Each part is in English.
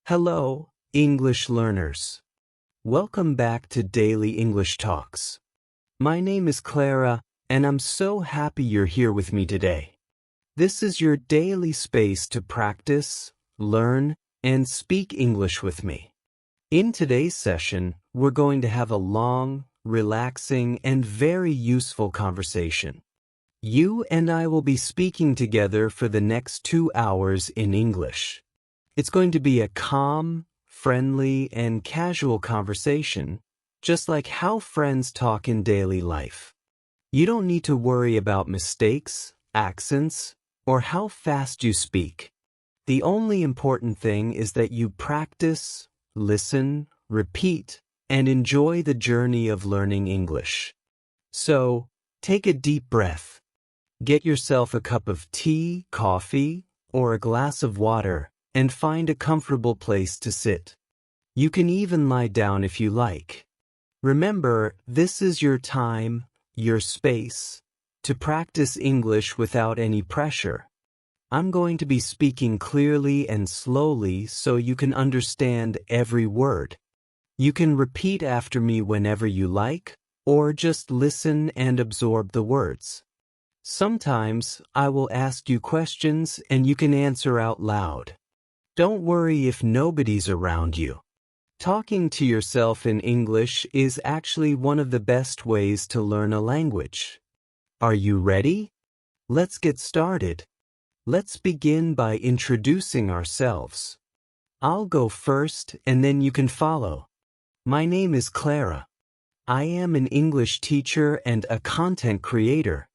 Hello, English learners. Welcome back to Daily English Talks. My name is Clara, and I'm so happy you're here with me today. This is your daily space to practice, learn, and speak English with me. In today's session, we're going to have a long, relaxing, and very useful conversation. You and I will be speaking together for the next 2 hours in English. It's going to be a calm, friendly, and casual conversation, just like how friends talk in daily life. You don't need to worry about mistakes, accents, or how fast you speak. The only important thing is that you practice, listen, repeat, and enjoy the journey of learning English. So, take a deep breath. Get yourself a cup of tea, coffee, or a glass of water, and find a comfortable place to sit. You can even lie down if you like. Remember, this is your time, your space, to practice English without any pressure. I'm going to be speaking clearly and slowly so you can understand every word. You can repeat after me whenever you like, or just listen and absorb the words. Sometimes I will ask you questions and you can answer out loud. Don't worry if nobody's around you. Talking to yourself in English is actually one of the best ways to learn a language. Are you ready? Let's get started. Let's begin by introducing ourselves. I'll go first and then you can follow. My name is Clara. I am an English teacher and a content creator.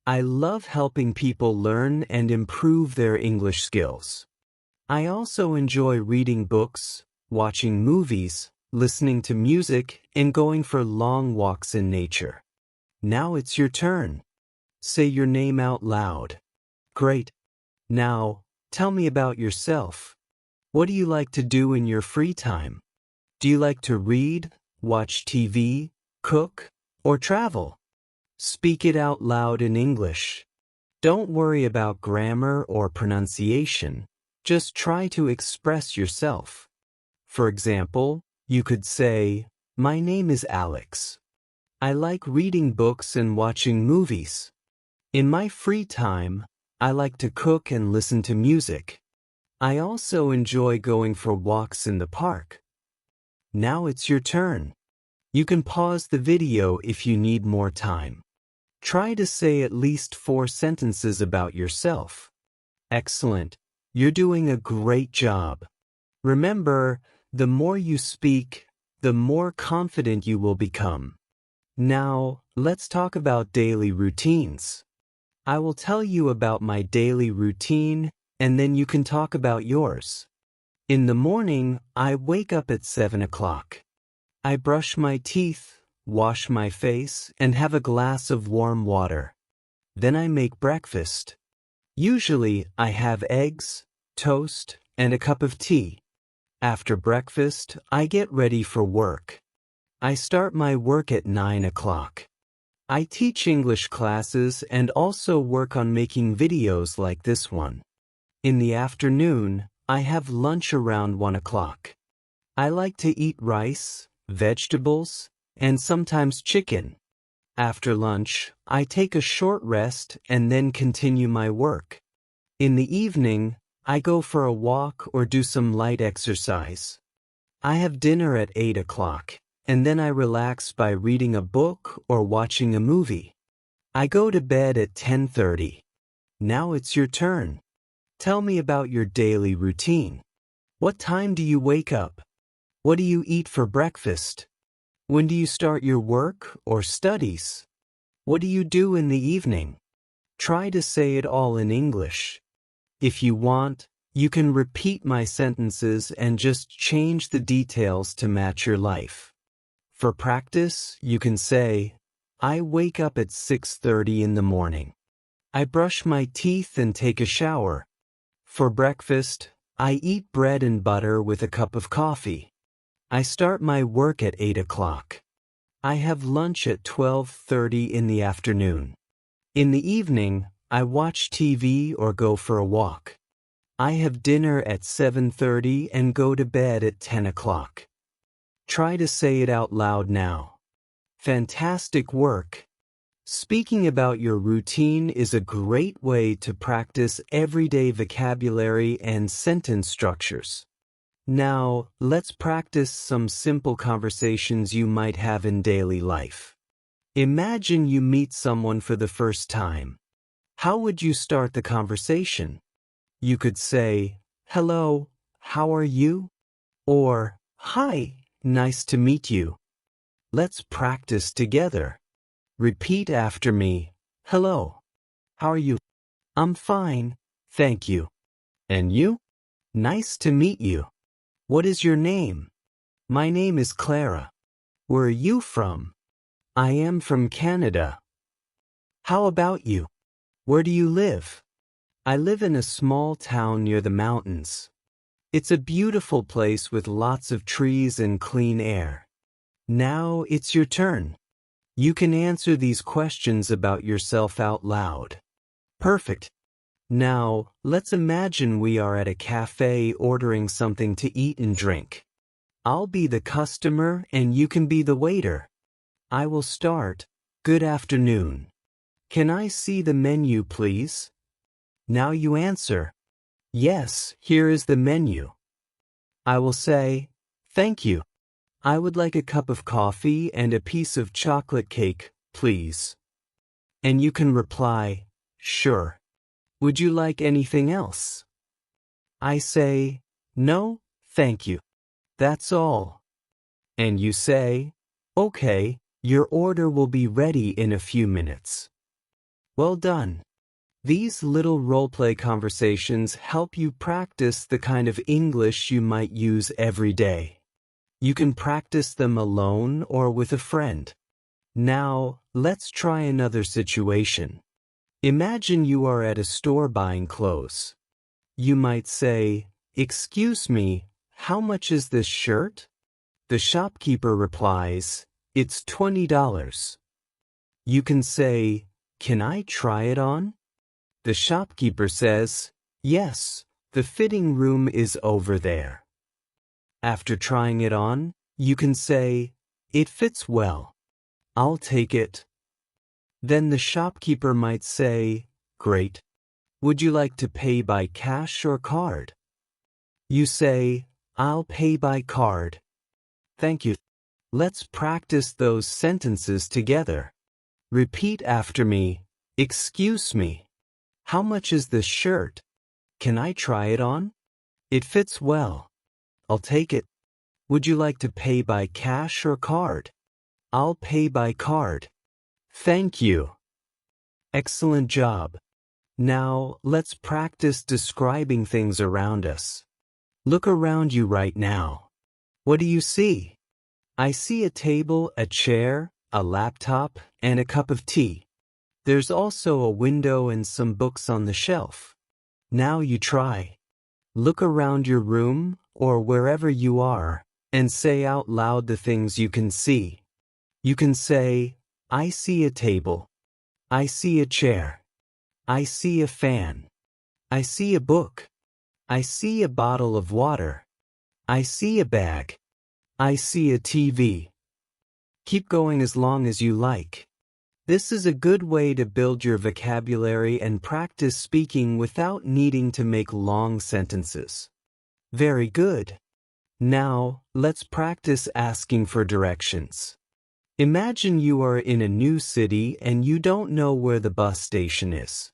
I love helping people learn and improve their English skills. I also enjoy reading books, watching movies, listening to music, and going for long walks in nature. Now it's your turn. Say your name out loud. Great. Now, tell me about yourself. What do you like to do in your free time? Do you like to read, watch TV, cook, or travel? Speak it out loud in English. Don't worry about grammar or pronunciation. Just try to express yourself. For example, you could say, "My name is Alex. I like reading books and watching movies. In my free time, I like to cook and listen to music. I also enjoy going for walks in the park." Now it's your turn. You can pause the video if you need more time. Try to say at least 4 sentences about yourself. Excellent. You're doing a great job. Remember, the more you speak, the more confident you will become. Now, let's talk about daily routines. I will tell you about my daily routine, and then you can talk about yours. In the morning, I wake up at 7 o'clock. I brush my teeth, wash my face, and have a glass of warm water. Then I make breakfast. Usually, I have eggs, toast, and a cup of tea. After breakfast, I get ready for work. I start my work at 9 o'clock. I teach English classes and also work on making videos like this one. In the afternoon, I have lunch around 1 o'clock. I like to eat rice, vegetables, and sometimes chicken. After lunch, I take a short rest and then continue my work. In the evening, I go for a walk or do some light exercise. I have dinner at 8 o'clock, and then I relax by reading a book or watching a movie. I go to bed at 10:30. Now it's your turn. Tell me about your daily routine. What time do you wake up? What do you eat for breakfast? When do you start your work or studies? What do you do in the evening? Try to say it all in English. If you want, you can repeat my sentences and just change the details to match your life. For practice, you can say, "I wake up at 6:30 in the morning. I brush my teeth and take a shower. For breakfast, I eat bread and butter with a cup of coffee. I start my work at 8 o'clock. I have lunch at 12:30 in the afternoon. In the evening, I watch TV or go for a walk. I have dinner at 7:30 and go to bed at 10 o'clock. Try to say it out loud now. Fantastic work! Speaking about your routine is a great way to practice everyday vocabulary and sentence structures. Now, let's practice some simple conversations you might have in daily life. Imagine you meet someone for the first time. How would you start the conversation? You could say, "Hello, how are you?" Or, "Hi, nice to meet you." Let's practice together. Repeat after me. Hello. How are you? I'm fine, thank you. And you? Nice to meet you. What is your name? My name is Clara. Where are you from? I am from Canada. How about you? Where do you live? I live in a small town near the mountains. It's a beautiful place with lots of trees and clean air. Now it's your turn. You can answer these questions about yourself out loud. Perfect. Now, let's imagine we are at a cafe ordering something to eat and drink. I'll be the customer and you can be the waiter. I will start. Good afternoon. Can I see the menu, please? Now you answer. Yes, here is the menu. I will say, thank you. I would like a cup of coffee and a piece of chocolate cake, please. And you can reply, sure. Would you like anything else? I say, no, thank you. That's all. And you say, okay, your order will be ready in a few minutes. Well done. These little role-play conversations help you practice the kind of English you might use every day. You can practice them alone or with a friend. Now, let's try another situation. Imagine you are at a store buying clothes. You might say, "Excuse me, how much is this shirt?" The shopkeeper replies, "It's $20. You can say, "Can I try it on?" The shopkeeper says, "Yes, the fitting room is over there." After trying it on, you can say, "It fits well. I'll take it." Then the shopkeeper might say, "Great. Would you like to pay by cash or card?" You say, "I'll pay by card." Thank you. Let's practice those sentences together. Repeat after me. Excuse me. How much is this shirt? Can I try it on? It fits well. I'll take it. Would you like to pay by cash or card? I'll pay by card. Thank you. Excellent job. Now, let's practice describing things around us. Look around you right now. What do you see? I see a table, a chair, a laptop, and a cup of tea. There's also a window and some books on the shelf. Now you try. Look around your room, or wherever you are, and say out loud the things you can see. You can say, I see a table. I see a chair. I see a fan. I see a book. I see a bottle of water. I see a bag. I see a TV. Keep going as long as you like. This is a good way to build your vocabulary and practice speaking without needing to make long sentences. Very good. Now, let's practice asking for directions. Imagine you are in a new city and you don't know where the bus station is.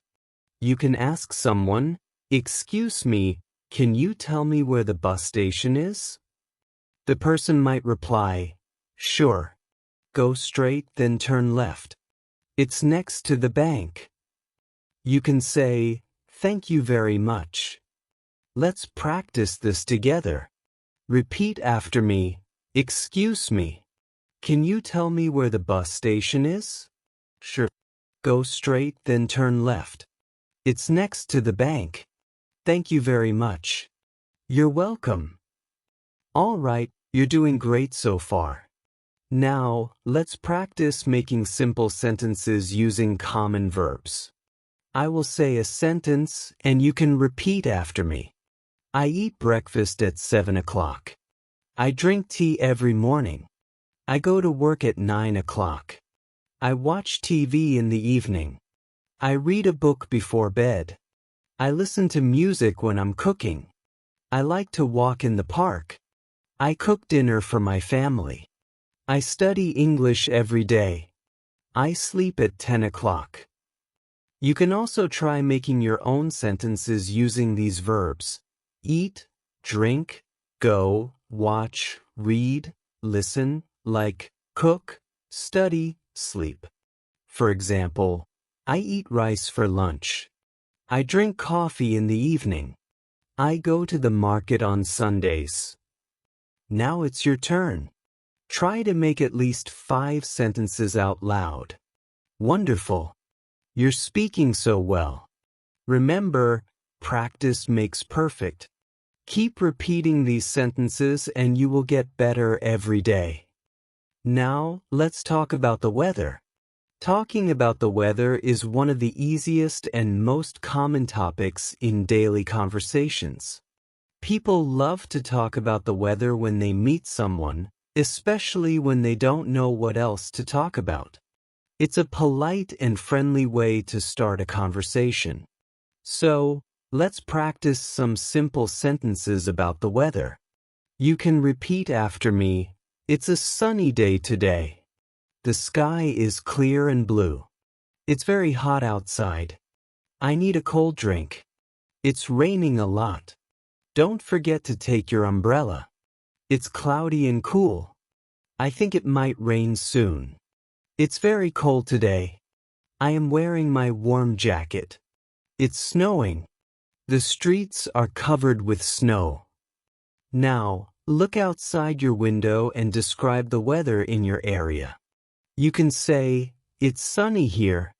You can ask someone, "Excuse me, can you tell me where the bus station is?" The person might reply, "Sure. Go straight, then turn left. It's next to the bank." You can say, "Thank you very much." Let's practice this together. Repeat after me. Excuse me. Can you tell me where the bus station is? Sure. Go straight, then turn left. It's next to the bank. Thank you very much. You're welcome. All right, you're doing great so far. Now, let's practice making simple sentences using common verbs. I will say a sentence, and you can repeat after me. I eat breakfast at 7 o'clock. I drink tea every morning. I go to work at 9 o'clock. I watch TV in the evening. I read a book before bed. I listen to music when I'm cooking. I like to walk in the park. I cook dinner for my family. I study English every day. I sleep at 10 o'clock. You can also try making your own sentences using these verbs: eat, drink, go, watch, read, listen, like cook, study, sleep. For example, I eat rice for lunch. I drink coffee in the evening. I go to the market on Sundays. Now it's your turn. Try to make at least 5 sentences out loud. Wonderful. You're speaking so well. Remember, practice makes perfect. Keep repeating these sentences and you will get better every day. Now, let's talk about the weather. Talking about the weather is one of the easiest and most common topics in daily conversations. People love to talk about the weather when they meet someone, especially when they don't know what else to talk about. It's a polite and friendly way to start a conversation. So, let's practice some simple sentences about the weather. You can repeat after me. It's a sunny day today. The sky is clear and blue. It's very hot outside. I need a cold drink. It's raining a lot. Don't forget to take your umbrella. It's cloudy and cool. I think it might rain soon. It's very cold today. I am wearing my warm jacket. It's snowing. The streets are covered with snow. Now, look outside your window and describe the weather in your area. You can say, it's sunny here.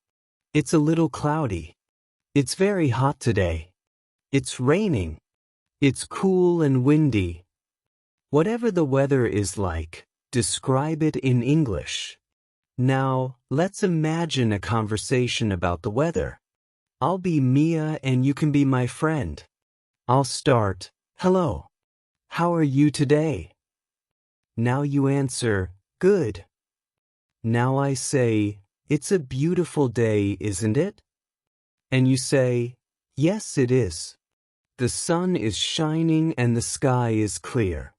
It's a little cloudy. It's very hot today. It's raining. It's cool and windy. Whatever the weather is like, describe it in English. Now, let's imagine a conversation about the weather. I'll be Mia and you can be my friend. I'll start, hello. How are you today? Now you answer, good. Now I say, it's a beautiful day, isn't it? And you say, yes, it is. The sun is shining and the sky is clear.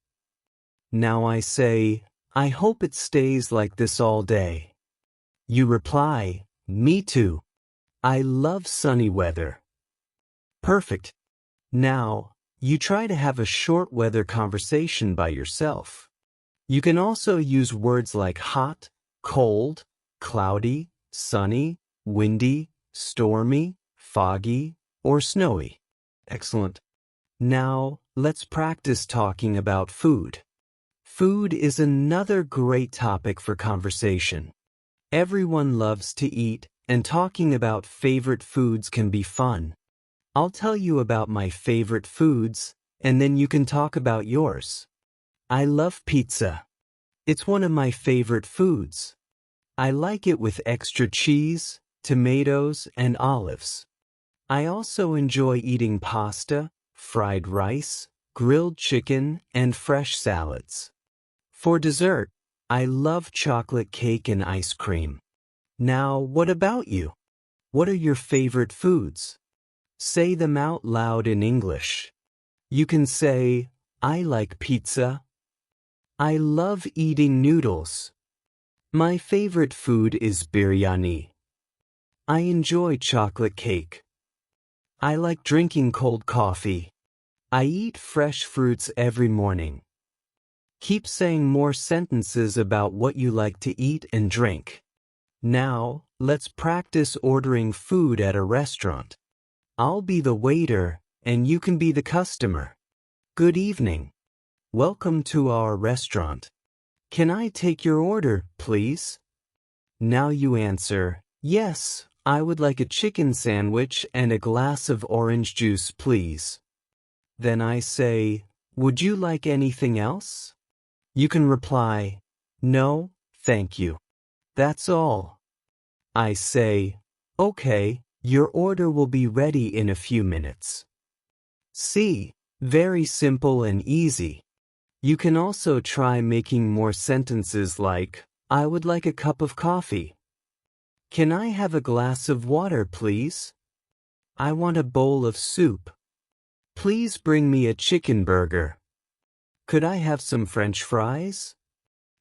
Now I say, I hope it stays like this all day. You reply, me too. I love sunny weather. Perfect. Now, you try to have a short weather conversation by yourself. You can also use words like hot, cold, cloudy, sunny, windy, stormy, foggy, or snowy. Excellent. Now, let's practice talking about food. Food is another great topic for conversation. Everyone loves to eat, and talking about favorite foods can be fun. I'll tell you about my favorite foods, and then you can talk about yours. I love pizza. It's one of my favorite foods. I like it with extra cheese, tomatoes, and olives. I also enjoy eating pasta, fried rice, grilled chicken, and fresh salads. For dessert, I love chocolate cake and ice cream. Now, what about you? What are your favorite foods? Say them out loud in English. You can say, I like pizza. I love eating noodles. My favorite food is biryani. I enjoy chocolate cake. I like drinking cold coffee. I eat fresh fruits every morning. Keep saying more sentences about what you like to eat and drink. Now, let's practice ordering food at a restaurant. I'll be the waiter, and you can be the customer. Good evening. Welcome to our restaurant. Can I take your order, please? Now you answer, yes, I would like a chicken sandwich and a glass of orange juice, please. Then I say, would you like anything else? You can reply, no, thank you. That's all. I say, okay, your order will be ready in a few minutes. See, Very simple and easy. You can also try making more sentences like, I would like a cup of coffee. Can I have a glass of water, please? I want a bowl of soup. Please bring me a chicken burger. Could I have some French fries?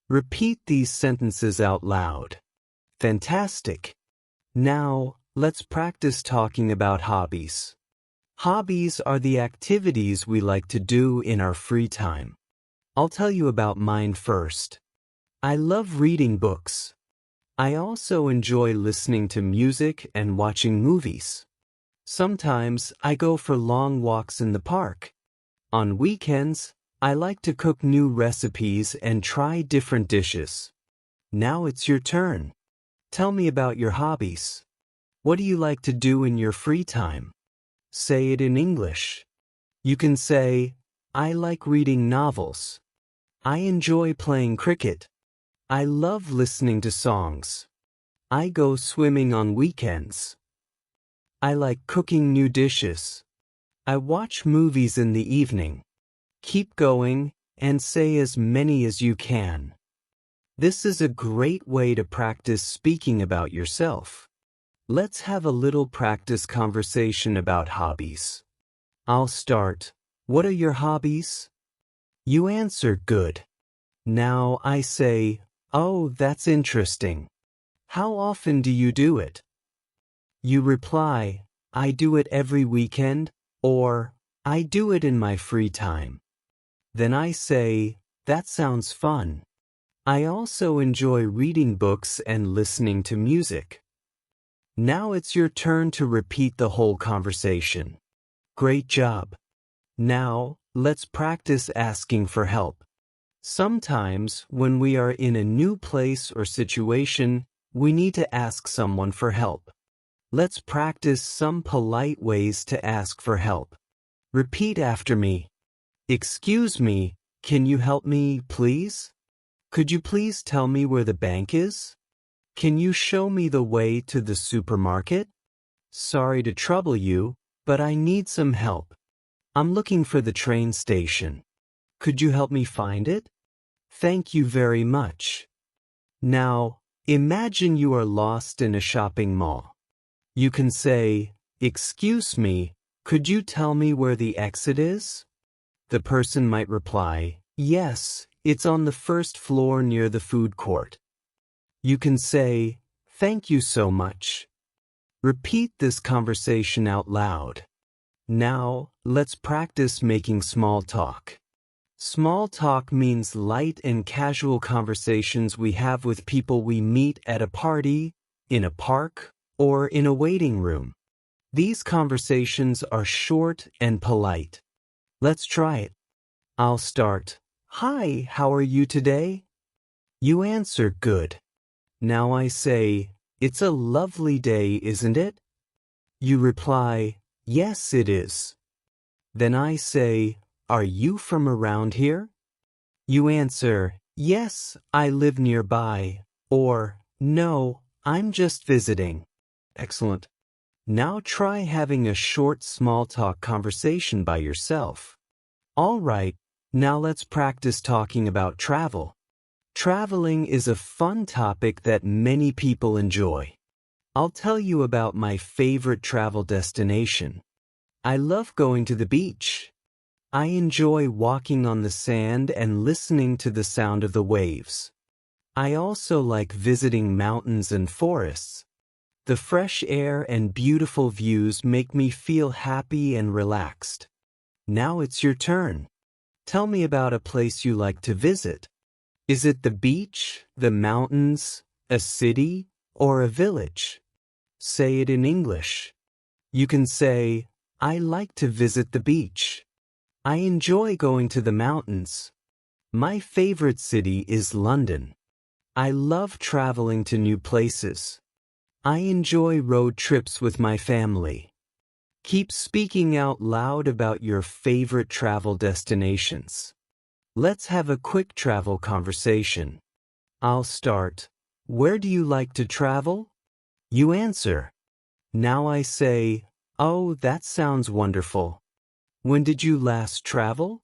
Repeat these sentences out loud. Fantastic. Now, let's practice talking about hobbies. Hobbies are the activities we like to do in our free time. I'll tell you about mine first. I love reading books. I also enjoy listening to music and watching movies. Sometimes I go for long walks in the park. On weekends, I like to cook new recipes and try different dishes. Now it's your turn. Tell me about your hobbies. What do you like to do in your free time? Say it in English. You can say, I like reading novels. I enjoy playing cricket. I love listening to songs. I go swimming on weekends. I like cooking new dishes. I watch movies in the evening. Keep going and say as many as you can. This is a great way to practice speaking about yourself. Let's have a little practice conversation about hobbies. I'll start. What are your hobbies? You answer good. Now I say, oh, that's interesting. How often do you do it? You reply, I do it every weekend, or I do it in my free time. Then I say, that sounds fun. I also enjoy reading books and listening to music. Now it's your turn to repeat the whole conversation. Great job. Now, let's practice asking for help. Sometimes, when we are in a new place or situation, we need to ask someone for help. Let's practice some polite ways to ask for help. Repeat after me. Excuse me, can you help me, please? Could you please tell me where the bank is? Can you show me the way to the supermarket? Sorry to trouble you, but I need some help. I'm looking for the train station. Could you help me find it? Thank you very much. Now, imagine you are lost in a shopping mall. You can say, excuse me, could you tell me where the exit is? The person might reply, yes, it's on the first floor near the food court. You can say, thank you so much. Repeat this conversation out loud. Now, let's practice making small talk. Small talk means light and casual conversations we have with people we meet at a party, in a park, or in a waiting room. These conversations are short and polite. Let's try it. I'll start. Hi, how are you today? You answer good. Now I say, it's a lovely day, isn't it? You reply, yes, it is. Then I say, are you from around here? You answer, yes, I live nearby, or, no, I'm just visiting. Excellent. Now try having a short small talk conversation by yourself. All right, now let's practice talking about travel. Traveling is a fun topic that many people enjoy. I'll tell you about my favorite travel destination. I love going to the beach. I enjoy walking on the sand and listening to the sound of the waves. I also like visiting mountains and forests. The fresh air and beautiful views make me feel happy and relaxed. Now it's your turn. Tell me about a place you like to visit. Is it the beach, the mountains, a city, or a village? Say it in English. You can say, I like to visit the beach. I enjoy going to the mountains. My favorite city is London. I love traveling to new places. I enjoy road trips with my family. Keep speaking out loud about your favorite travel destinations. Let's have a quick travel conversation. I'll start. Where do you like to travel? You answer. Now I say, oh, that sounds wonderful. When did you last travel?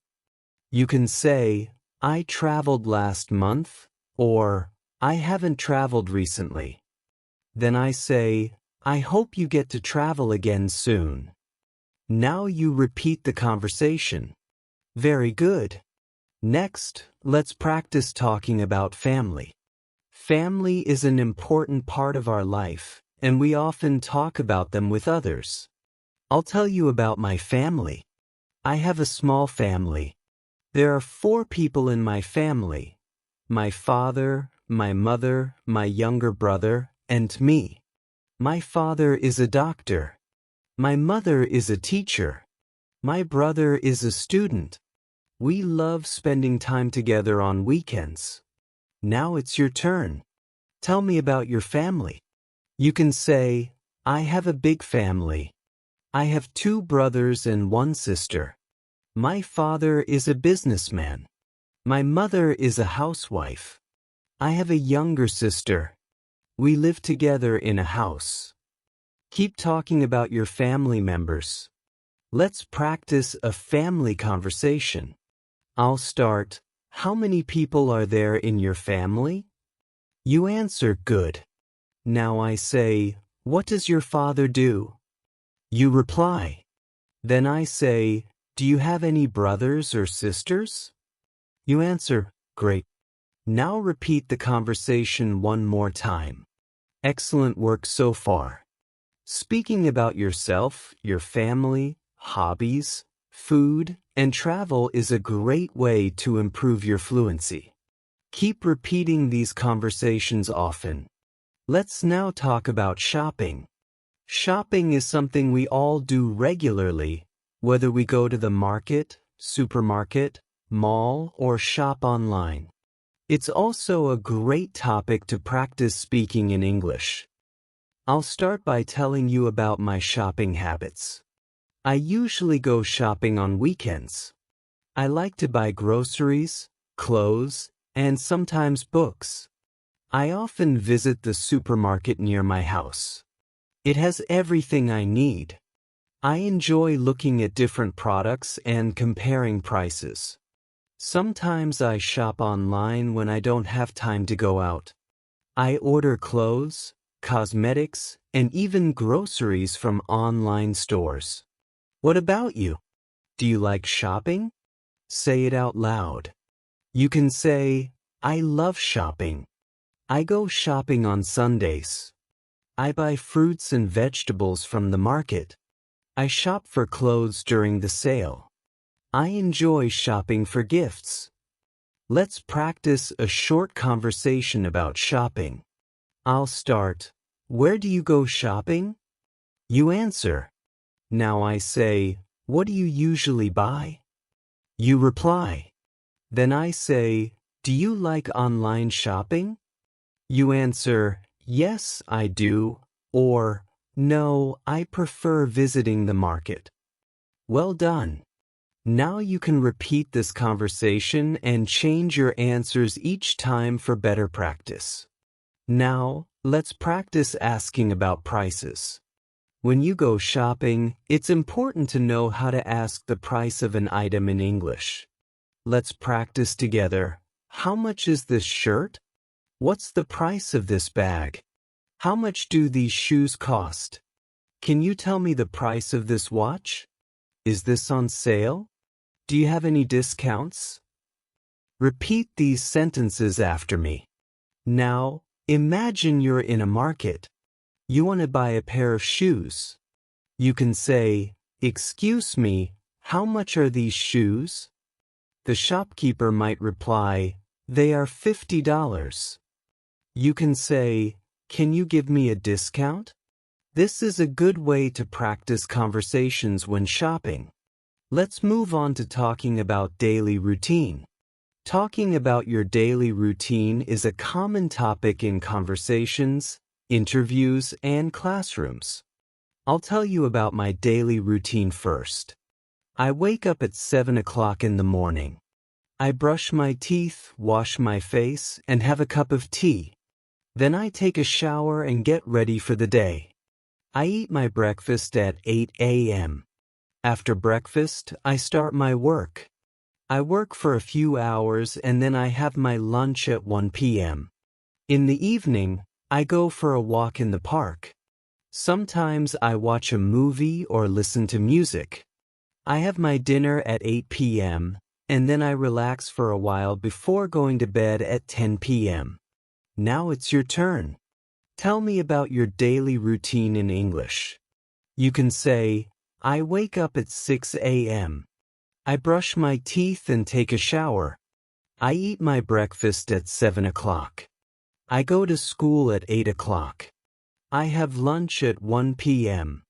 You can say, I traveled last month, or I haven't traveled recently. Then I say, I hope you get to travel again soon. Now you repeat the conversation. Very good. Next, let's practice talking about family. Family is an important part of our life, and we often talk about them with others. I'll tell you about my family. I have a small family. There are 4 people in my family: my father, my mother, my younger brother, and me. My father is a doctor. My mother is a teacher. My brother is a student. We love spending time together on weekends. Now it's your turn. Tell me about your family. You can say, I have a big family. I have 2 brothers and 1 sister. My father is a businessman. My mother is a housewife. I have a younger sister. We live together in a house. Keep talking about your family members. Let's practice a family conversation. I'll start. How many people are there in your family? You answer, good. Now I say, what does your father do? You reply. Then I say, do you have any brothers or sisters? You answer, great. Now repeat the conversation one more time. Excellent work so far. Speaking about yourself, your family, hobbies, food, and travel is a great way to improve your fluency. Keep repeating these conversations often. Let's now talk about shopping. Shopping is something we all do regularly, whether we go to the market, supermarket, mall, or shop online. It's also a great topic to practice speaking in English. I'll start by telling you about my shopping habits. I usually go shopping on weekends. I like to buy groceries, clothes, and sometimes books. I often visit the supermarket near my house. It has everything I need. I enjoy looking at different products and comparing prices. Sometimes I shop online when I don't have time to go out. I order clothes, cosmetics, and even groceries from online stores. What about you? Do you like shopping? Say it out loud. You can say, I love shopping. I go shopping on Sundays. I buy fruits and vegetables from the market. I shop for clothes during the sale. I enjoy shopping for gifts. Let's practice a short conversation about shopping. I'll start. Where do you go shopping? You answer. Now I say, what do you usually buy? You reply. Then I say, do you like online shopping? You answer, yes, I do, or no, I prefer visiting the market. Well done. Now you can repeat this conversation and change your answers each time for better practice. Now, let's practice asking about prices. When you go shopping, it's important to know how to ask the price of an item in English. Let's practice together. How much is this shirt? What's the price of this bag? How much do these shoes cost? Can you tell me the price of this watch? Is this on sale? Do you have any discounts? Repeat these sentences after me. Now, imagine you're in a market. You want to buy a pair of shoes. You can say, excuse me, how much are these shoes? The shopkeeper might reply, they are $50. You can say, can you give me a discount? This is a good way to practice conversations when shopping. Let's move on to talking about daily routine. Talking about your daily routine is a common topic in conversations, interviews, and classrooms. I'll tell you about my daily routine first. I wake up at 7 o'clock in the morning. I brush my teeth, wash my face, and have a cup of tea. Then I take a shower and get ready for the day. I eat my breakfast at 8 a.m. After breakfast, I start my work. I work for a few hours and then I have my lunch at 1 p.m. In the evening, I go for a walk in the park. Sometimes I watch a movie or listen to music. I have my dinner at 8 p.m. and then I relax for a while before going to bed at 10 p.m. Now it's your turn. Tell me about your daily routine in English. You can say, I wake up at 6 a.m. I brush my teeth and take a shower. I eat my breakfast at 7 o'clock. I go to school at 8 o'clock. I have lunch at 1 p.m.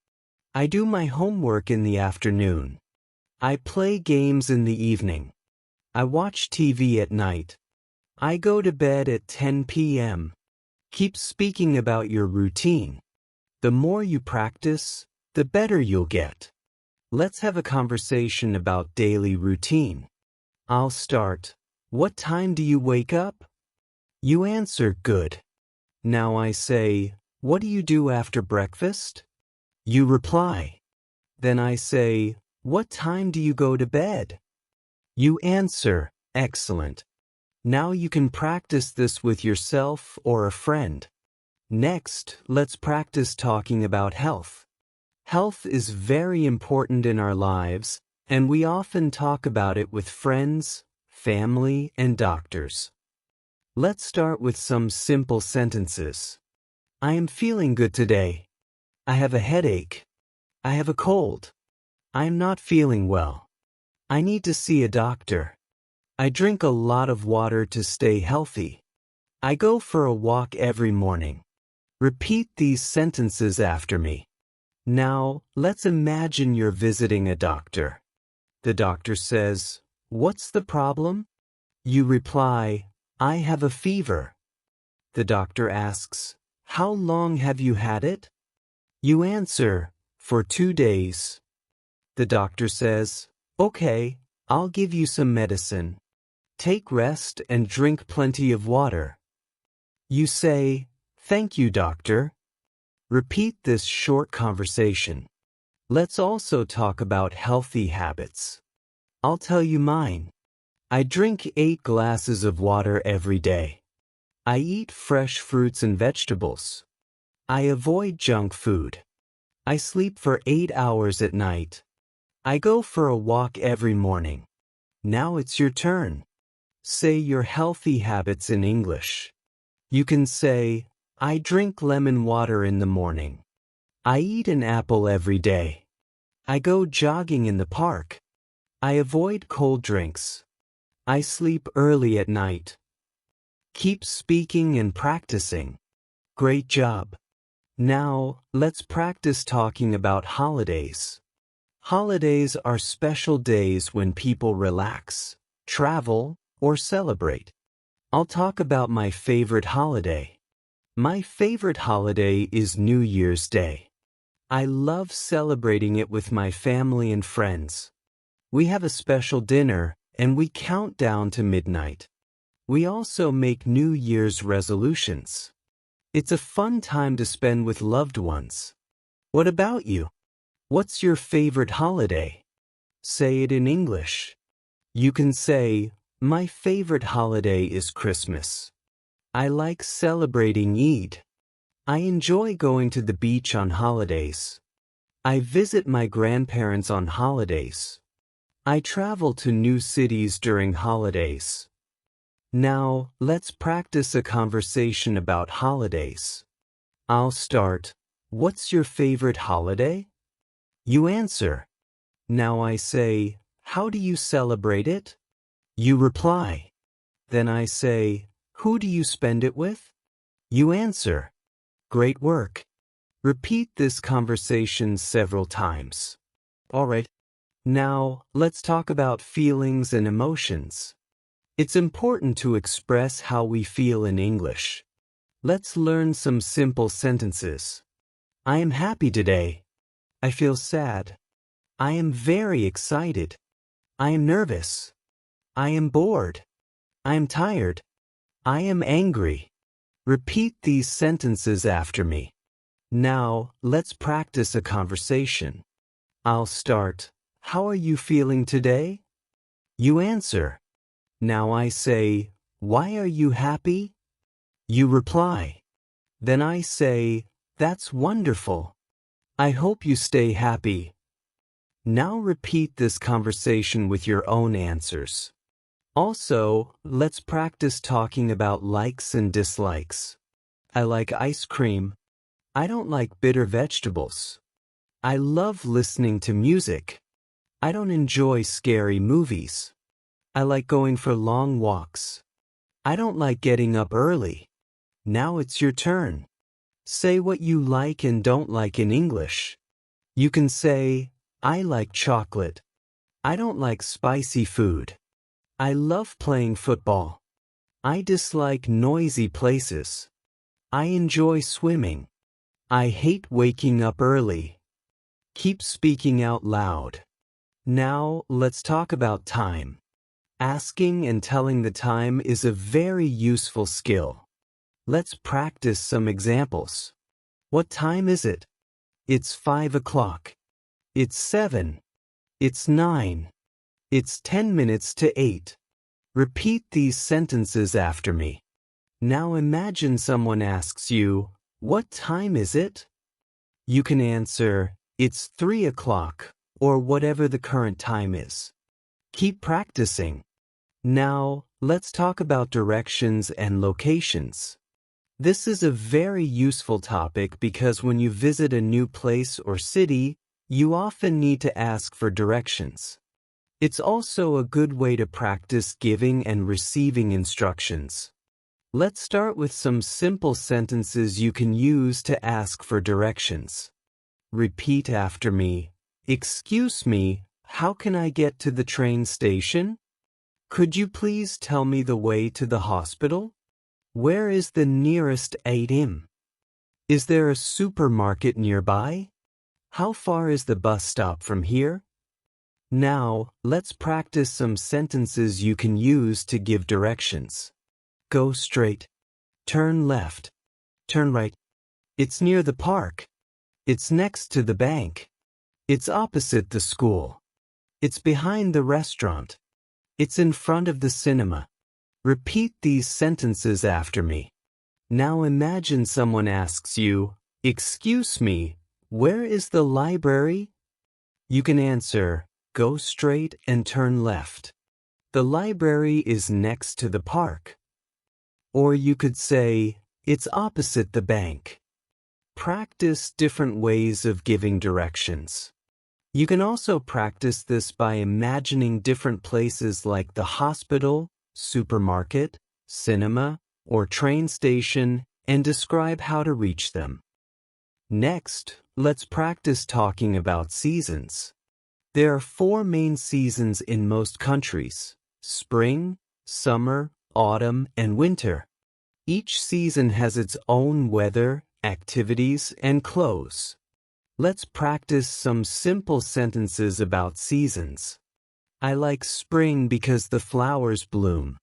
I do my homework in the afternoon. I play games in the evening. I watch TV at night. I go to bed at 10 p.m. Keep speaking about your routine. The more you practice, the better you'll get. Let's have a conversation about daily routine. I'll start. What time do you wake up? You answer, good. Now I say, what do you do after breakfast? You reply. Then I say, what time do you go to bed? You answer, excellent. Now you can practice this with yourself or a friend. Next, let's practice talking about health. Health is very important in our lives, and we often talk about it with friends, family, and doctors. Let's start with some simple sentences. I am feeling good today. I have a headache. I have a cold. I am not feeling well. I need to see a doctor. I drink a lot of water to stay healthy. I go for a walk every morning. Repeat these sentences after me. Now, let's imagine you're visiting a doctor. The doctor says, what's the problem? You reply, I have a fever. The doctor asks, how long have you had it? You answer, for 2 days. The doctor says, okay, I'll give you some medicine. Take rest and drink plenty of water. You say, thank you, doctor. Repeat this short conversation. Let's also talk about healthy habits. I'll tell you mine. I drink 8 glasses of water every day. I eat fresh fruits and vegetables. I avoid junk food. I sleep for 8 hours at night. I go for a walk every morning. Now it's your turn. Say your healthy habits in English. You can say, I drink lemon water in the morning. I eat an apple every day. I go jogging in the park. I avoid cold drinks. I sleep early at night. Keep speaking and practicing. Great job. Now, let's practice talking about holidays. Holidays are special days when people relax, travel, or celebrate. I'll talk about my favorite holiday. My favorite holiday is New Year's Day. I love celebrating it with my family and friends. We have a special dinner and we count down to midnight. We also make New Year's resolutions. It's a fun time to spend with loved ones. What about you? What's your favorite holiday? Say it in English. You can say, my favorite holiday is Christmas. I like celebrating Eid. I enjoy going to the beach on holidays. I visit my grandparents on holidays. I travel to new cities during holidays. Now, let's practice a conversation about holidays. I'll start. What's your favorite holiday? You answer. Now I say, how do you celebrate it? You reply. Then I say, who do you spend it with? You answer. Great work. Repeat this conversation several times. All right. Now, let's talk about feelings and emotions. It's important to express how we feel in English. Let's learn some simple sentences. I am happy today. I feel sad. I am very excited. I am nervous. I am bored. I am tired. I am angry. Repeat these sentences after me. Now, let's practice a conversation. I'll start. how are you feeling today? You answer. Now I say, why are you happy? You reply. Then I say, that's wonderful. I hope you stay happy. Now repeat this conversation with your own answers. Also, let's practice talking about likes and dislikes. I like ice cream. I don't like bitter vegetables. I love listening to music. I don't enjoy scary movies. I like going for long walks. I don't like getting up early. Now it's your turn. Say what you like and don't like in English. You can say, I like chocolate. I don't like spicy food. I love playing football. I dislike noisy places. I enjoy swimming. I hate waking up early. Keep speaking out loud. Now, let's talk about time. Asking and telling the time is a very useful skill. Let's practice some examples. What time is it? It's 5 o'clock. It's 7. It's 9. It's 10 minutes to 8. Repeat these sentences after me. Now imagine someone asks you, what time is it? You can answer, it's 3 o'clock, or whatever the current time is. Keep practicing. Now, let's talk about directions and locations. This is a very useful topic because when you visit a new place or city, you often need to ask for directions. It's also a good way to practice giving and receiving instructions. Let's start with some simple sentences you can use to ask for directions. Repeat after me. Excuse me, how can I get to the train station? Could you please tell me the way to the hospital? Where is the nearest ATM? Is there a supermarket nearby? How far is the bus stop from here? Now, let's practice some sentences you can use to give directions. Go straight. Turn left. Turn right. It's near the park. It's next to the bank. It's opposite the school. It's behind the restaurant. It's in front of the cinema. Repeat these sentences after me. Now imagine someone asks you, excuse me, where is the library? You can answer, go straight and turn left. The library is next to the park. Or you could say, it's opposite the bank. Practice different ways of giving directions. You can also practice this by imagining different places like the hospital, supermarket, cinema, or train station and describe how to reach them. Next, let's practice talking about seasons. There are 4 main seasons in most countries: spring, summer, autumn, and winter. Each season has its own weather, activities, and clothes. Let's practice some simple sentences about seasons. I like spring because the flowers bloom.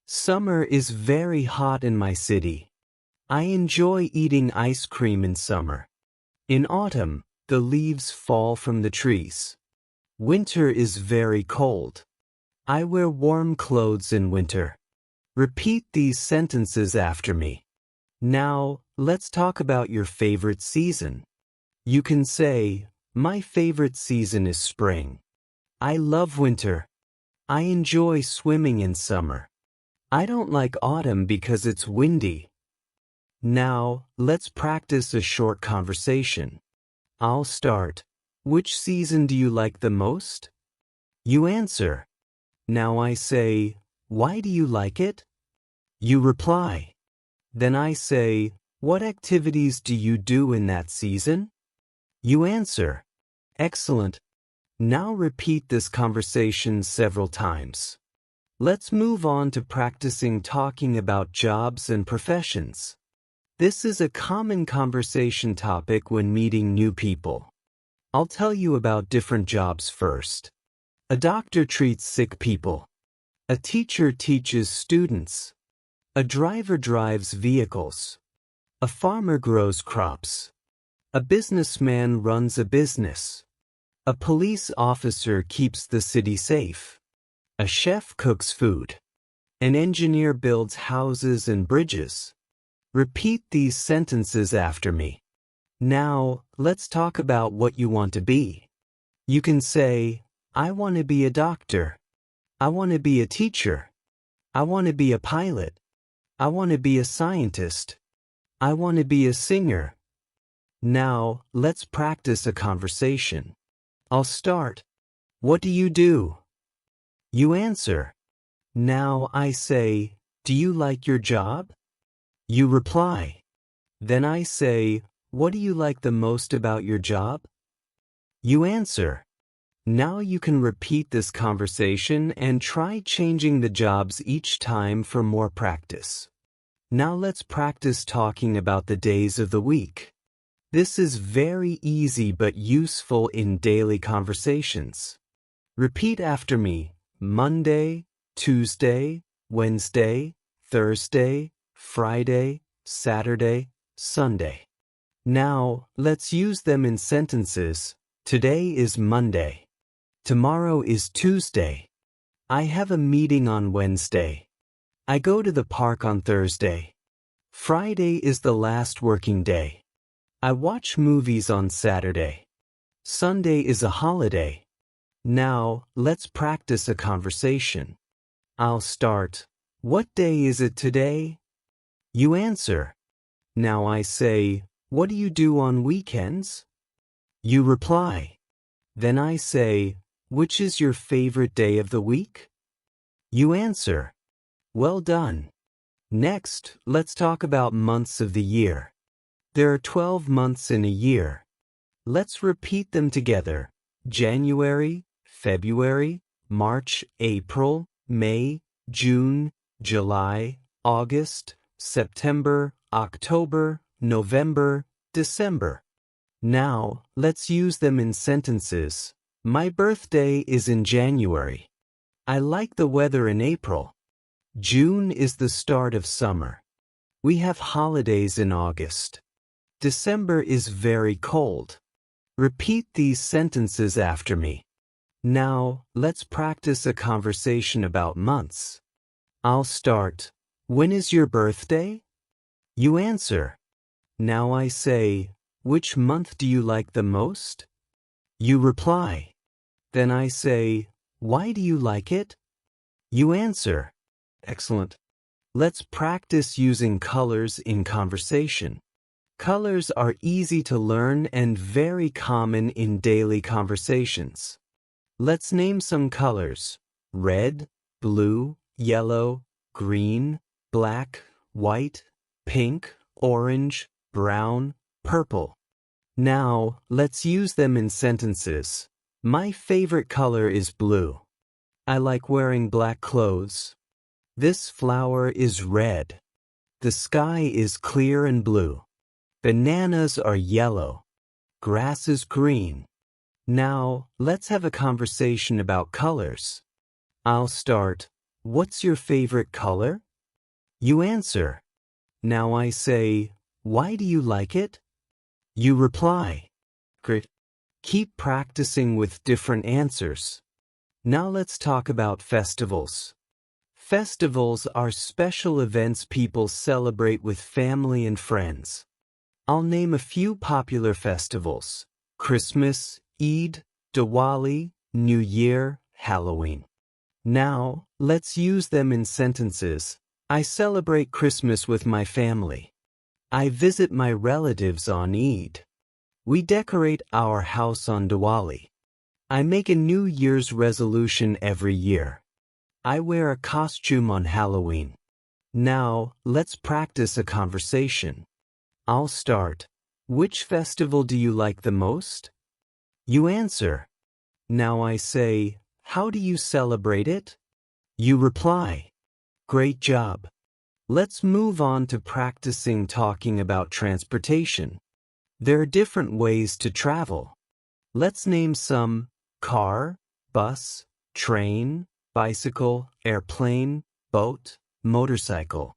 Summer is very hot in my city. I enjoy eating ice cream in summer. In autumn, the leaves fall from the trees. Winter is very cold. I wear warm clothes in winter. Repeat these sentences after me. Now, let's talk about your favorite season. You can say, my favorite season is spring. I love winter. I enjoy swimming in summer. I don't like autumn because it's windy. Now, let's practice a short conversation. I'll start. Which season do you like the most? You answer. Now I say, why do you like it? You reply. Then I say, what activities do you do in that season? You answer. Excellent. Now repeat this conversation several times. Let's move on to practicing talking about jobs and professions. This is a common conversation topic when meeting new people. I'll tell you about different jobs first. A doctor treats sick people. A teacher teaches students. A driver drives vehicles. A farmer grows crops. A businessman runs a business. A police officer keeps the city safe. A chef cooks food. An engineer builds houses and bridges. Repeat these sentences after me. Now, let's talk about what you want to be. You can say, I want to be a doctor. I want to be a teacher. I want to be a pilot. I want to be a scientist. I want to be a singer. Now, let's practice a conversation. I'll start. What do you do? You answer. Now I say, do you like your job? You reply. Then I say, what do you like the most about your job? You answer. Now you can repeat this conversation and try changing the jobs each time for more practice. Now let's practice talking about the days of the week. This is very easy but useful in daily conversations. Repeat after me: Monday, Tuesday, Wednesday, Thursday, Friday, Saturday, Sunday. Now, let's use them in sentences. Today is Monday. Tomorrow is Tuesday. I have a meeting on Wednesday. I go to the park on Thursday. Friday is the last working day. I watch movies on Saturday. Sunday is a holiday. Now, let's practice a conversation. I'll start. What day is it today? You answer. Now I say, what do you do on weekends? You reply. Then I say, which is your favorite day of the week? You answer. Well done. Next, let's talk about months of the year. There are 12 months in a year. Let's repeat them together. January, February, March, April, May, June, July, August, September, October, November, December. Now, let's use them in sentences. My birthday is in January. I like the weather in April. June is the start of summer. We have holidays in August. December is very cold. Repeat these sentences after me. Now, let's practice a conversation about months. I'll start. When is your birthday? You answer. Now I say, which month do you like the most? You reply. Then I say, why do you like it? You answer. Excellent. Let's practice using colors in conversation. Colors are easy to learn and very common in daily conversations. Let's name some colors: red, blue, yellow, green, black, white, pink, orange, brown, purple. Now, let's use them in sentences. My favorite color is blue. I like wearing black clothes. This flower is red. The sky is clear and blue. Bananas are yellow. Grass is green. Now, let's have a conversation about colors. I'll start. What's your favorite color? You answer. Now I say, why do you like it? You reply. Great. Keep practicing with different answers. Now let's talk about festivals. Festivals are special events people celebrate with family and friends. I'll name a few popular festivals: Christmas, Eid, Diwali, New Year, Halloween. Now, let's use them in sentences. I celebrate Christmas with my family. I visit my relatives on Eid. We decorate our house on Diwali. I make a New Year's resolution every year. I wear a costume on Halloween. Now, let's practice a conversation. I'll start. Which festival do you like the most? You answer. Now I say, how do you celebrate it? You reply. Great job. Let's move on to practicing talking about transportation. There are different ways to travel. Let's name some: car, bus, train, bicycle, airplane, boat, motorcycle.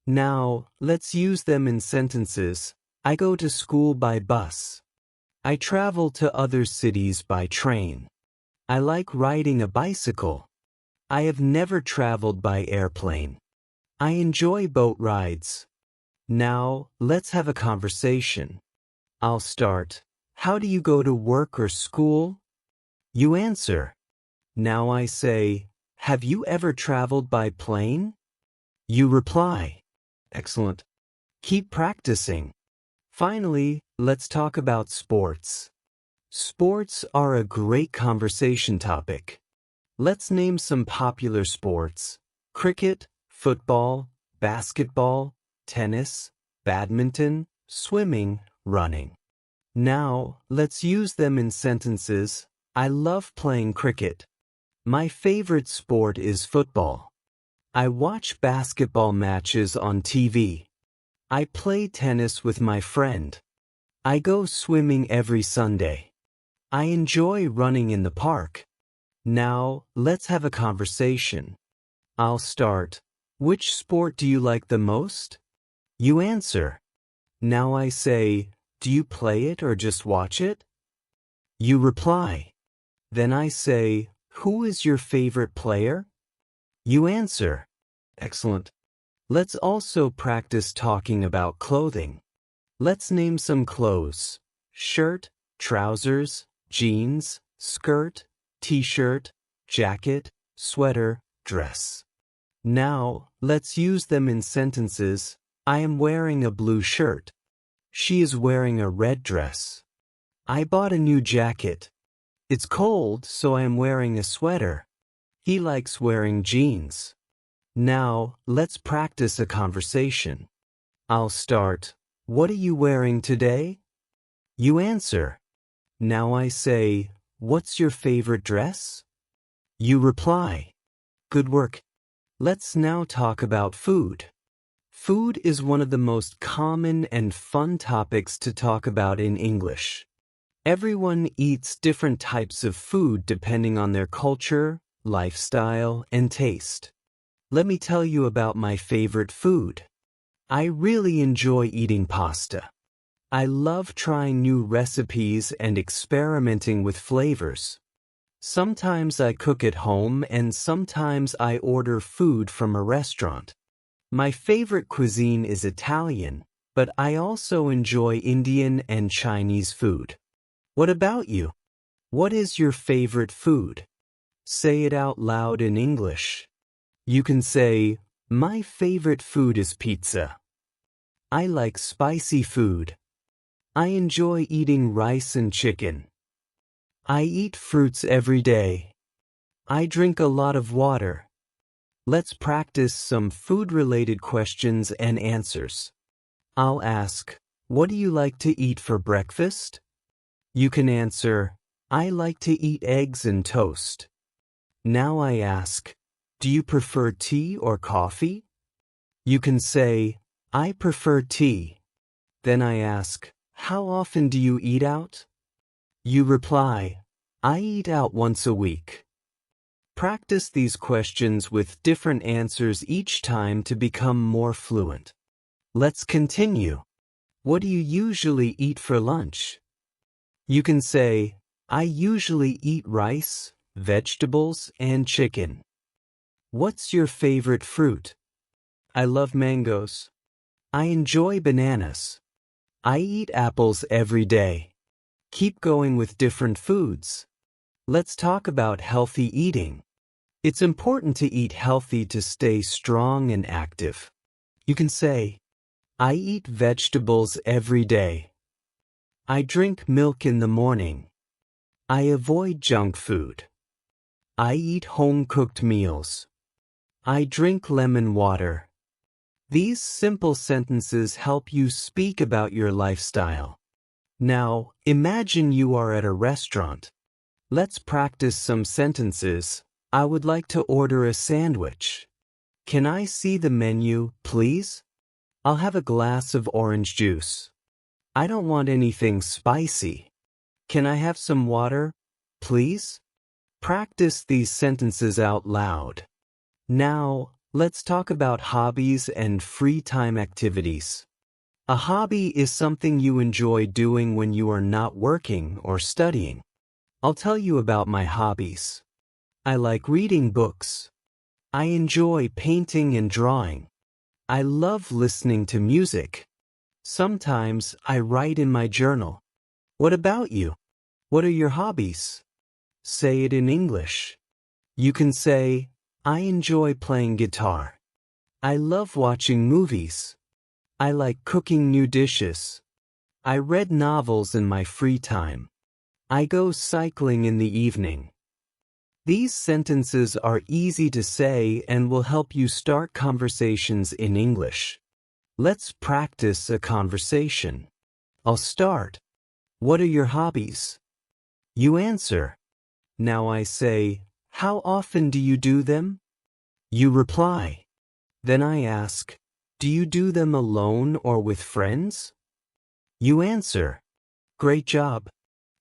Now, let's use them in sentences. I go to school by bus. I travel to other cities by train. I like riding a bicycle. I have never traveled by airplane. I enjoy boat rides. Now, let's have a conversation. I'll start. How do you go to work or school? You answer. Now I say, have you ever traveled by plane? You reply. Excellent. Keep practicing. Finally, let's talk about sports. Sports are a great conversation topic. Let's name some popular sports: cricket, football, basketball, tennis, badminton, swimming, running. Now, let's use them in sentences. I love playing cricket. My favorite sport is football. I watch basketball matches on TV. I play tennis with my friend. I go swimming every Sunday. I enjoy running in the park. Now, let's have a conversation. I'll start. Which sport do you like the most? You answer. Now I say, do you play it or just watch it? You reply. Then I say, who is your favorite player? You answer. Excellent. Let's also practice talking about clothing. Let's name some clothes: shirt, trousers, jeans, skirt, t-shirt, jacket, sweater, dress. Now, let's use them in sentences. I am wearing a blue shirt. She is wearing a red dress. I bought a new jacket. It's cold, so I am wearing a sweater. He likes wearing jeans. Now, let's practice a conversation. I'll start. What are you wearing today? You answer. Now I say, what's your favorite dress? You reply. Good work. Let's now talk about food. Food is one of the most common and fun topics to talk about in English. Everyone eats different types of food depending on their culture, lifestyle, and taste. Let me tell you about my favorite food. I really enjoy eating pasta. I love trying new recipes and experimenting with flavors. Sometimes I cook at home and sometimes I order food from a restaurant. My favorite cuisine is Italian, but I also enjoy Indian and Chinese food. What about you? What is your favorite food? Say it out loud in English. You can say, my favorite food is pizza. I like spicy food. I enjoy eating rice and chicken. I eat fruits every day. I drink a lot of water. Let's practice some food-related questions and answers. I'll ask, what do you like to eat for breakfast? You can answer, I like to eat eggs and toast. Now I ask, do you prefer tea or coffee? You can say, I prefer tea. Then I ask, how often do you eat out? You reply, I eat out once a week. Practice these questions with different answers each time to become more fluent. Let's continue. What do you usually eat for lunch? You can say, I usually eat rice, vegetables, and chicken. What's your favorite fruit? I love mangoes. I enjoy bananas. I eat apples every day. Keep going with different foods. Let's talk about healthy eating. It's important to eat healthy to stay strong and active. You can say, I eat vegetables every day. I drink milk in the morning. I avoid junk food. I eat home-cooked meals. I drink lemon water. These simple sentences help you speak about your lifestyle. Now, imagine you are at a restaurant. Let's practice some sentences. I would like to order a sandwich. Can I see the menu, please? I'll have a glass of orange juice. I don't want anything spicy. Can I have some water, please? Practice these sentences out loud. Now, let's talk about hobbies and free time activities. A hobby is something you enjoy doing when you are not working or studying. I'll tell you about my hobbies. I like reading books. I enjoy painting and drawing. I love listening to music. Sometimes I write in my journal. What about you? What are your hobbies? Say it in English. You can say, I enjoy playing guitar. I love watching movies. I like cooking new dishes. I read novels in my free time. I go cycling in the evening. These sentences are easy to say and will help you start conversations in English. Let's practice a conversation. I'll start. What are your hobbies? You answer. Now I say, how often do you do them? You reply. Then I ask, do you do them alone or with friends? You answer. Great job.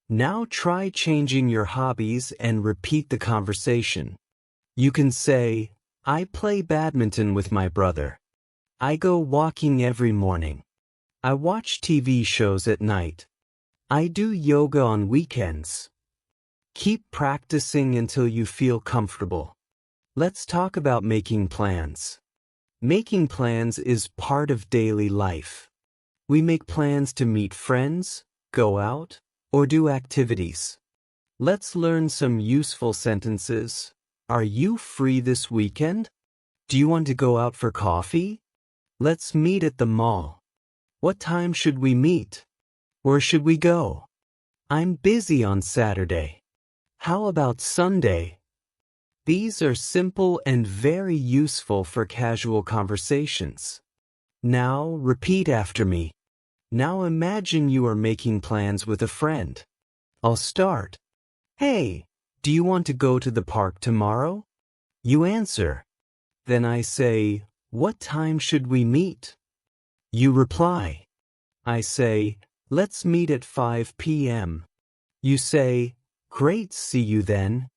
Now try changing your hobbies and repeat the conversation. You can say, I play badminton with my brother. I go walking every morning. I watch TV shows at night. I do yoga on weekends. Keep practicing until you feel comfortable. Let's talk about making plans. Making plans is part of daily life. We make plans to meet friends, go out, or do activities. Let's learn some useful sentences. Are you free this weekend? Do you want to go out for coffee? Let's meet at the mall. What time should we meet? Where should we go? I'm busy on Saturday. How about Sunday? These are simple and very useful for casual conversations. Now repeat after me. Now imagine you are making plans with a friend. I'll start. Hey, do you want to go to the park tomorrow? You answer. Then I say, what time should we meet? You reply. I say, let's meet at 5 p.m. You say, great, see you then.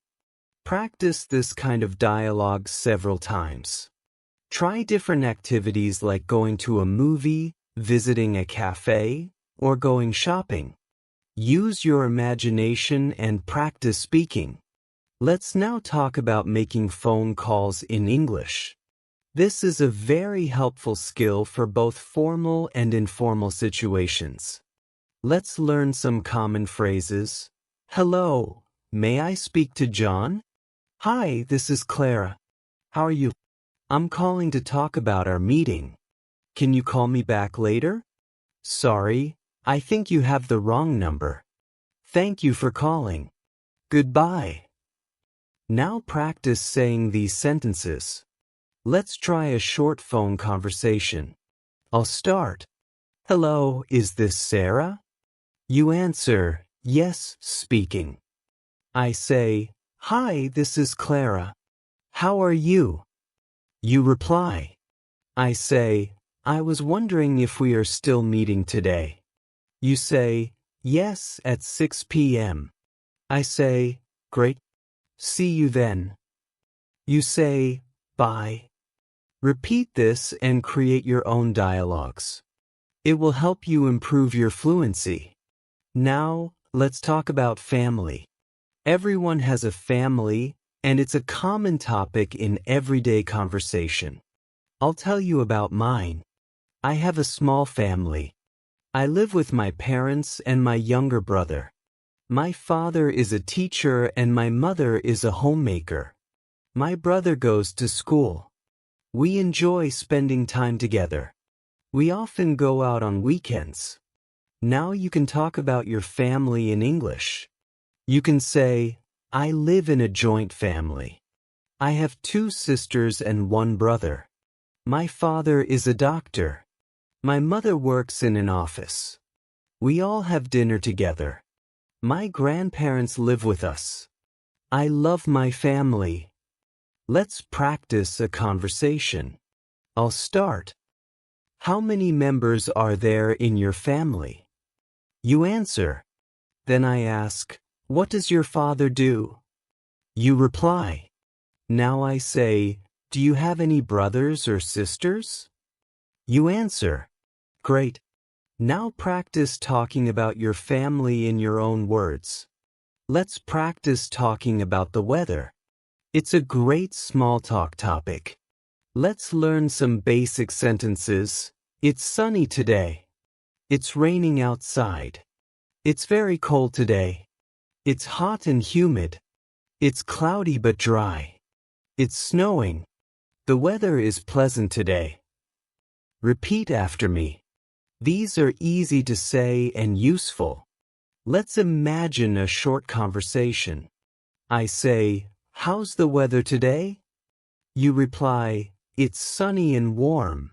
Practice this kind of dialogue several times. Try different activities like going to a movie, visiting a cafe, or going shopping. Use your imagination and practice speaking. Let's now talk about making phone calls in English. This is a very helpful skill for both formal and informal situations. Let's learn some common phrases. Hello, may I speak to John? Hi, this is Clara. How are you? I'm calling to talk about our meeting. Can you call me back later? Sorry, I think you have the wrong number. Thank you for calling. Goodbye. Now practice saying these sentences. Let's try a short phone conversation. I'll start. Hello, is this Sarah? You answer, yes, speaking. I say, hi, this is Clara. How are you? You reply. I say, I was wondering if we are still meeting today. You say, yes, at 6 p.m. I say, great. See you then. You say, bye. Repeat this and create your own dialogues. It will help you improve your fluency. Now, let's talk about family. Everyone has a family, and it's a common topic in everyday conversation. I'll tell you about mine. I have a small family. I live with my parents and my younger brother. My father is a teacher and my mother is a homemaker. My brother goes to school. We enjoy spending time together. We often go out on weekends. Now you can talk about your family in English. You can say, I live in a joint family. I have 2 sisters and 1 brother. My father is a doctor. My mother works in an office. We all have dinner together. My grandparents live with us. I love my family. Let's practice a conversation. I'll start. How many members are there in your family? You answer. Then I ask, what does your father do? You reply. Now I say, do you have any brothers or sisters? You answer. Great. Now practice talking about your family in your own words. Let's practice talking about the weather. It's a great small talk topic. Let's learn some basic sentences. It's sunny today. It's raining outside. It's very cold today. It's hot and humid. It's cloudy but dry. It's snowing. The weather is pleasant today. Repeat after me. These are easy to say and useful. Let's imagine a short conversation. I say, "How's the weather today?" You reply, "It's sunny and warm."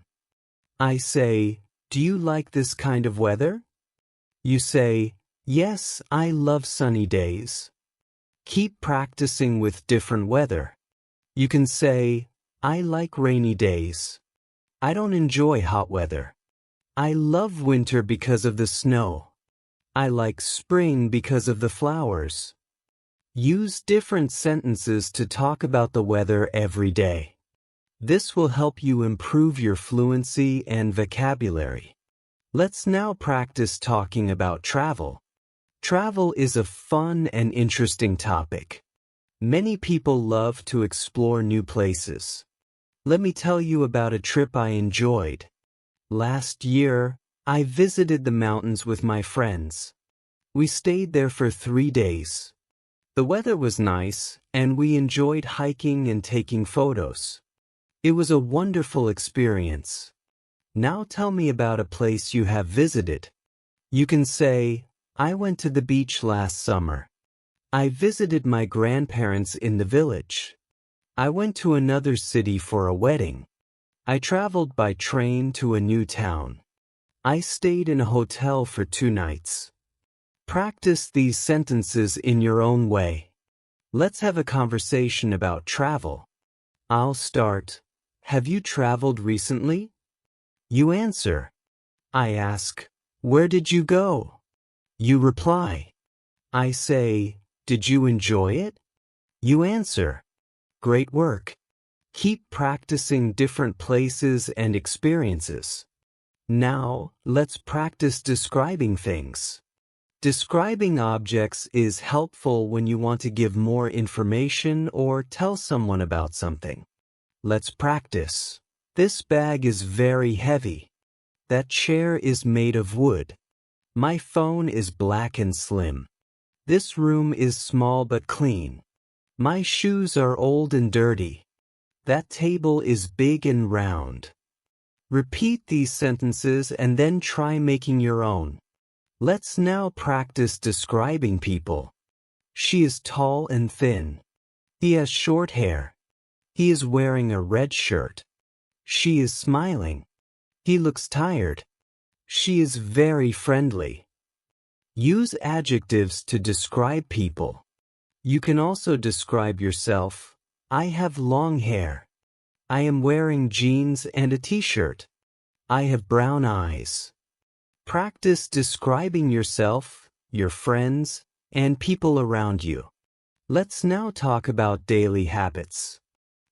I say, "Do you like this kind of weather?" You say, "Yes, I love sunny days." Keep practicing with different weather. You can say, "I like rainy days." "I don't enjoy hot weather." "I love winter because of the snow." "I like spring because of the flowers." Use different sentences to talk about the weather every day. This will help you improve your fluency and vocabulary. Let's now practice talking about travel. Travel is a fun and interesting topic. Many people love to explore new places. Let me tell you about a trip I enjoyed. Last year, I visited the mountains with my friends. We stayed there for 3 days. The weather was nice, and we enjoyed hiking and taking photos. It was a wonderful experience. Now tell me about a place you have visited. You can say, "I went to the beach last summer." "I visited my grandparents in the village." "I went to another city for a wedding." "I traveled by train to a new town." "I stayed in a hotel for 2 nights." Practice these sentences in your own way. Let's have a conversation about travel. I'll start. "Have you traveled recently?" You answer. I ask, "Where did you go?" You reply. I say, "Did you enjoy it?" You answer, "Great work." Keep practicing different places and experiences. Now, let's practice describing things. Describing objects is helpful when you want to give more information or tell someone about something. Let's practice. This bag is very heavy. That chair is made of wood. My phone is black and slim. This room is small but clean. My shoes are old and dirty. That table is big and round. Repeat these sentences and then try making your own. Let's now practice describing people. She is tall and thin. He has short hair. He is wearing a red shirt. She is smiling. He looks tired. She is very friendly. Use adjectives to describe people. You can also describe yourself. I have long hair. I am wearing jeans and a t-shirt. I have brown eyes. Practice describing yourself, your friends, and people around you. Let's now talk about daily habits.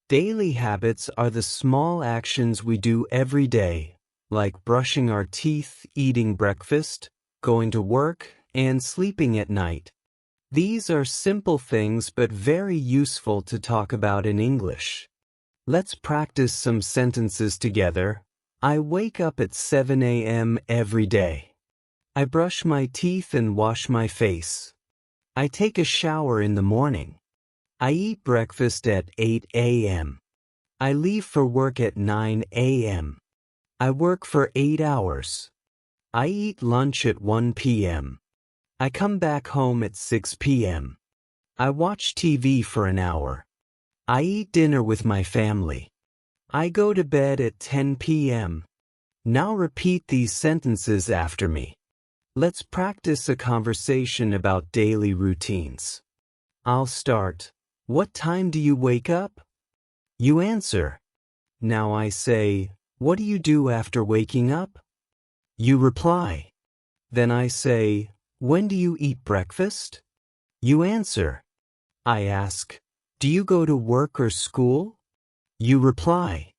Daily habits are the small actions we do every day, like brushing our teeth, eating breakfast, going to work, and sleeping at night. These are simple things but very useful to talk about in English. Let's practice some sentences together. I wake up at 7 a.m. every day. I brush my teeth and wash my face. I take a shower in the morning. I eat breakfast at 8 a.m. I leave for work at 9 a.m. I work for 8 hours. I eat lunch at 1 p.m. I come back home at 6 p.m. I watch TV for an hour. I eat dinner with my family. I go to bed at 10 p.m. Now repeat these sentences after me. Let's practice a conversation about daily routines. I'll start. What time do you wake up? You answer. Now I say, what do you do after waking up? You reply. Then I say, when do you eat breakfast? You answer. I ask, do you go to work or school? You reply.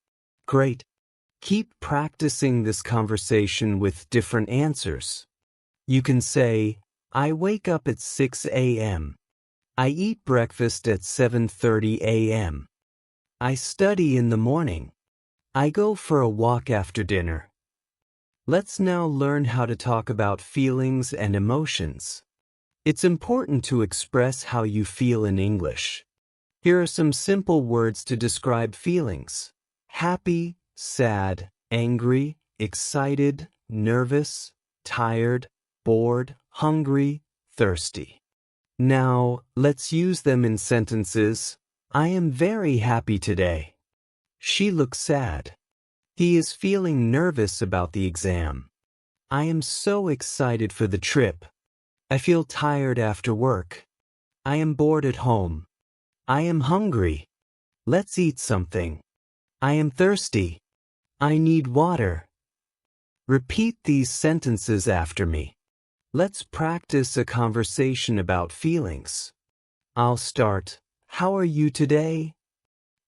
Great. Keep practicing this conversation with different answers. You can say, I wake up at 6 a.m. I eat breakfast at 7:30 a.m. I study in the morning. I go for a walk after dinner. Let's now learn how to talk about feelings and emotions. It's important to express how you feel in English. Here are some simple words to describe feelings: happy, sad, angry, excited, nervous, tired, bored, hungry, thirsty. Now, let's use them in sentences. I am very happy today. She looks sad. He is feeling nervous about the exam. I am so excited for the trip. I feel tired after work. I am bored at home. I am hungry. Let's eat something. I am thirsty. I need water. Repeat these sentences after me. Let's practice a conversation about feelings. I'll start. How are you today?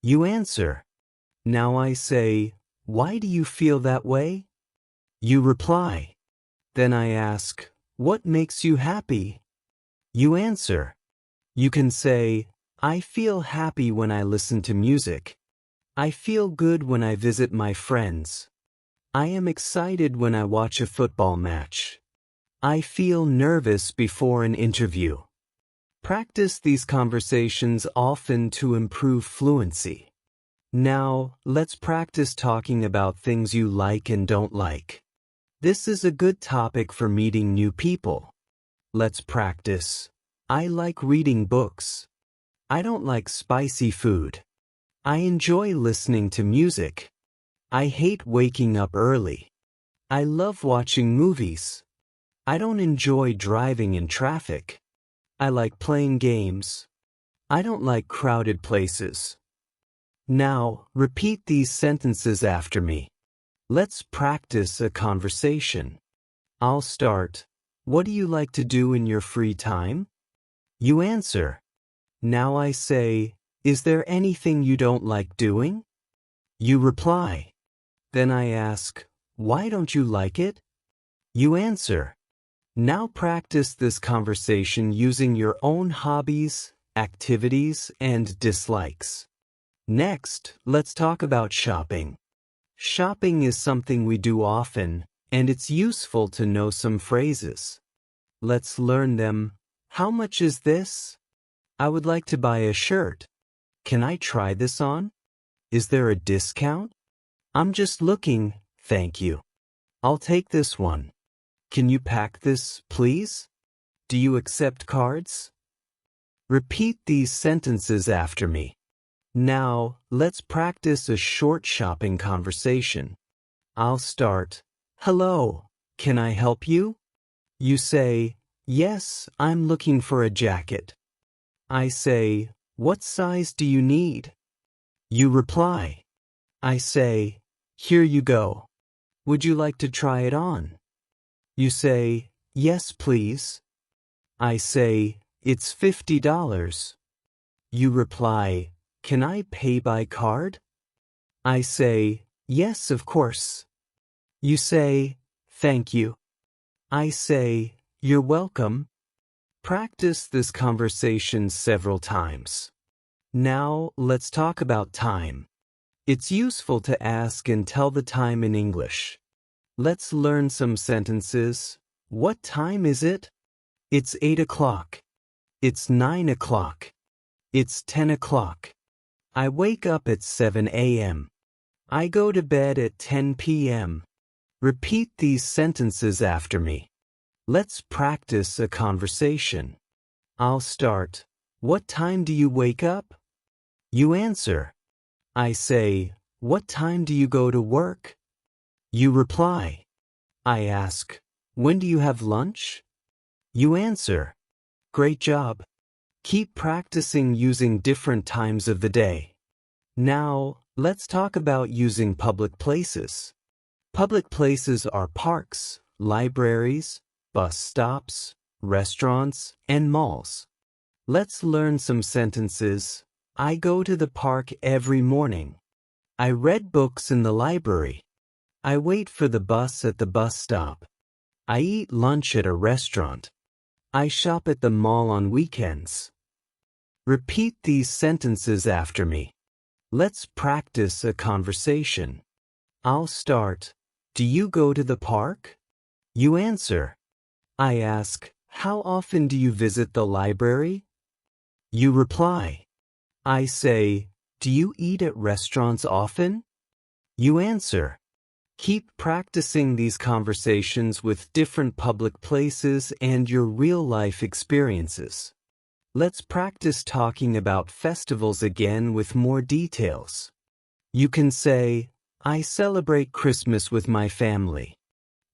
You answer. Now I say, why do you feel that way? You reply. Then I ask, what makes you happy? You answer. You can say, I feel happy when I listen to music. I feel good when I visit my friends. I am excited when I watch a football match. I feel nervous before an interview. Practice these conversations often to improve fluency. Now, let's practice talking about things you like and don't like. This is a good topic for meeting new people. Let's practice. I like reading books. I don't like spicy food. I enjoy listening to music. I hate waking up early. I love watching movies. I don't enjoy driving in traffic. I like playing games. I don't like crowded places. Now, repeat these sentences after me. Let's practice a conversation. I'll start. What do you like to do in your free time? You answer. Now I say, is there anything you don't like doing? You reply. Then I ask, why don't you like it? You answer. Now practice this conversation using your own hobbies, activities, and dislikes. Next, let's talk about shopping. Shopping is something we do often, and it's useful to know some phrases. Let's learn them. How much is this? I would like to buy a shirt. Can I try this on? Is there a discount? I'm just looking, thank you. I'll take this one. Can you pack this, please? Do you accept cards? Repeat these sentences after me. Now, let's practice a short shopping conversation. I'll start. Hello, can I help you? You say, yes, I'm looking for a jacket. I say, what size do you need? You reply. I say, here you go. Would you like to try it on? You say, yes, please. I say, it's $50. You reply, can I pay by card? I say, yes, of course. You say, thank you. I say, you're welcome. Practice this conversation several times. Now, let's talk about time. It's useful to ask and tell the time in English. Let's learn some sentences. What time is it? It's 8 o'clock. It's 9 o'clock. It's 10 o'clock. I wake up at 7 a.m. I go to bed at 10 p.m. Repeat these sentences after me. Let's practice a conversation. I'll start. What time do you wake up? You answer. I say, what time do you go to work? You reply. I ask, when do you have lunch? You answer. Great job. Keep practicing using different times of the day. Now, let's talk about using public places. Public places are parks, libraries, bus stops, restaurants, and malls. Let's learn some sentences. I go to the park every morning. I read books in the library. I wait for the bus at the bus stop. I eat lunch at a restaurant. I shop at the mall on weekends. Repeat these sentences after me. Let's practice a conversation. I'll start. Do you go to the park? You answer. I ask, how often do you visit the library? You reply. I say, do you eat at restaurants often? You answer. Keep practicing these conversations with different public places and your real-life experiences. Let's practice talking about festivals again with more details. You can say, I celebrate Christmas with my family.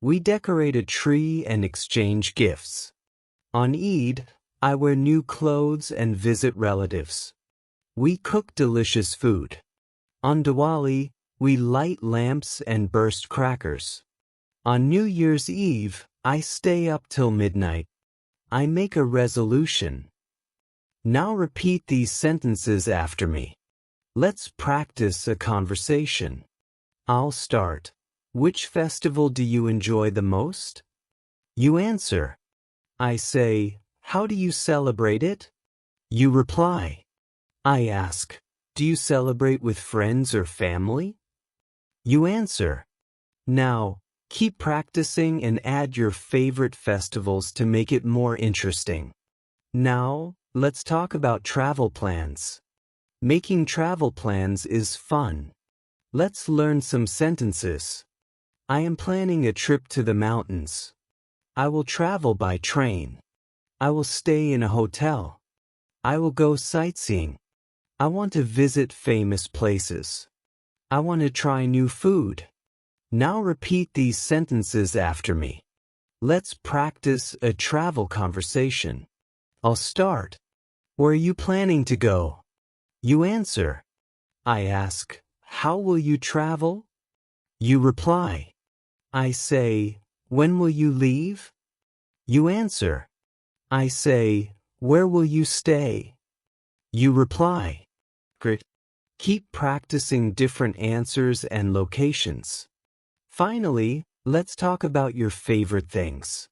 We decorate a tree and exchange gifts. On Eid, I wear new clothes and visit relatives. We cook delicious food. On Diwali, we light lamps and burst crackers. On New Year's Eve, I stay up till midnight. I make a resolution. Now repeat these sentences after me. Let's practice a conversation. I'll start. Which festival do you enjoy the most? You answer. I say, how do you celebrate it? You reply. I ask, do you celebrate with friends or family? You answer. Now, keep practicing and add your favorite festivals to make it more interesting. Now, let's talk about travel plans. Making travel plans is fun. Let's learn some sentences. I am planning a trip to the mountains. I will travel by train. I will stay in a hotel. I will go sightseeing. I want to visit famous places. I want to try new food. Now repeat these sentences after me. Let's practice a travel conversation. I'll start. Where are you planning to go? You answer. I ask, how will you travel? You reply. I say, when will you leave? You answer. I say, where will you stay? You reply. Great. Keep practicing different answers and locations. Finally, let's talk about your favorite things.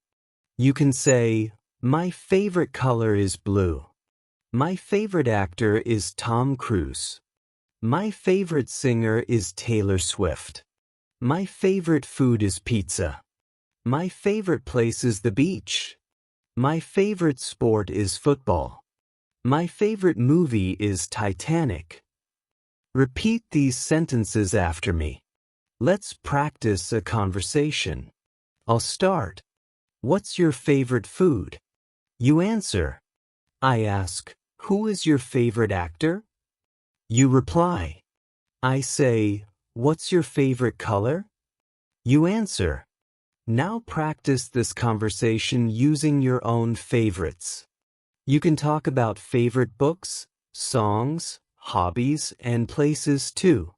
You can say, my favorite color is blue. My favorite actor is Tom Cruise. My favorite singer is Taylor Swift. My favorite food is pizza. My favorite place is the beach. My favorite sport is football. My favorite movie is Titanic. Repeat these sentences after me. Let's practice a conversation. I'll start. What's your favorite food? You answer. I ask, who is your favorite actor? You reply. I say, what's your favorite color? You answer. Now practice this conversation using your own favorites. You can talk about favorite books, songs, hobbies, and places too.